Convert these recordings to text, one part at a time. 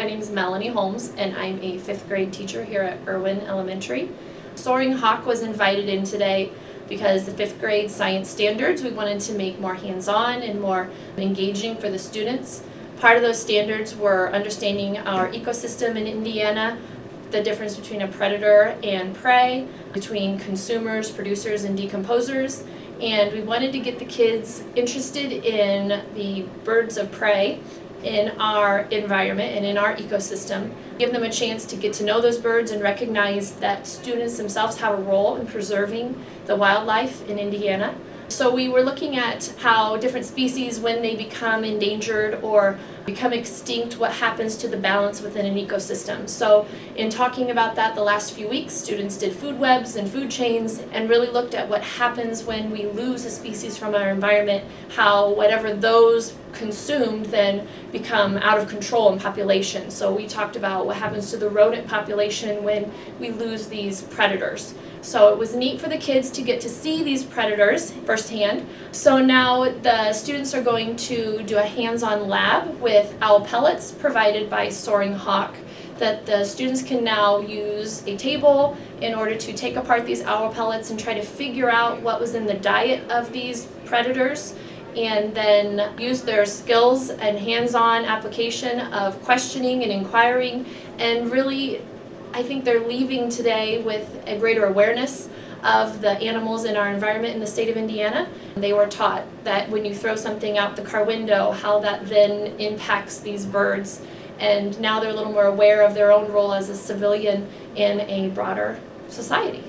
name is Melanie Holmes, and I'm a 5th grade teacher here at Irwin Elementary. Soaring Hawk was invited in today because the 5th grade science standards, we wanted to make more hands-on and more engaging for the students. Part of those standards were understanding our ecosystem in Indiana, the difference between a predator and prey, between consumers, producers, and decomposers. And we wanted to get the kids interested in the birds of prey in our environment and in our ecosystem, give them a chance to get to know those birds and recognize that students themselves have a role in preserving the wildlife in Indiana. So we were looking at how different species, when they become endangered or become extinct, what happens to the balance within an ecosystem. So in talking about that the last few weeks, students did food webs and food chains and really looked at what happens when we lose a species from our environment, how whatever those consumed then become out of control in population. So we talked about what happens to the rodent population when we lose these predators. So it was neat for the kids to get to see these predators firsthand. So now the students are going to do a hands-on lab with owl pellets provided by Soaring Hawk, that the students can now use a table in order to take apart these owl pellets and try to figure out what was in the diet of these predators, and then use their skills and hands-on application of questioning and inquiring. And really, I think they're leaving today with a greater awareness of the animals in our environment in the state of Indiana. They were taught that when you throw something out the car window, how that then impacts these birds. And now they're a little more aware of their own role as a civilian in a broader society.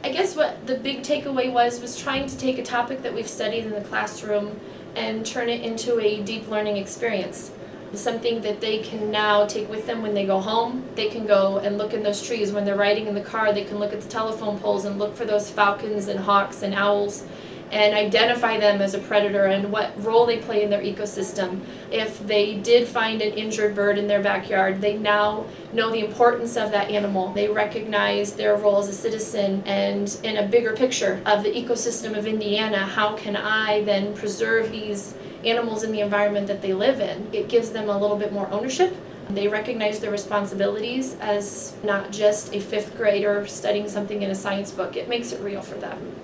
I guess what the big takeaway was trying to take a topic that we've studied in the classroom and turn it into a deep learning experience. Something that they can now take with them when they go home. They can go and look in those trees. When they're riding in the car, they can look at the telephone poles and look for those falcons and hawks and owls and identify them as a predator and what role they play in their ecosystem. If they did find an injured bird in their backyard, they now know the importance of that animal. They recognize their role as a citizen, and in a bigger picture of the ecosystem of Indiana, how can I then preserve these animals in the environment that they live in? It gives them a little bit more ownership. They recognize their responsibilities as not just a 5th grader studying something in a science book. It makes it real for them.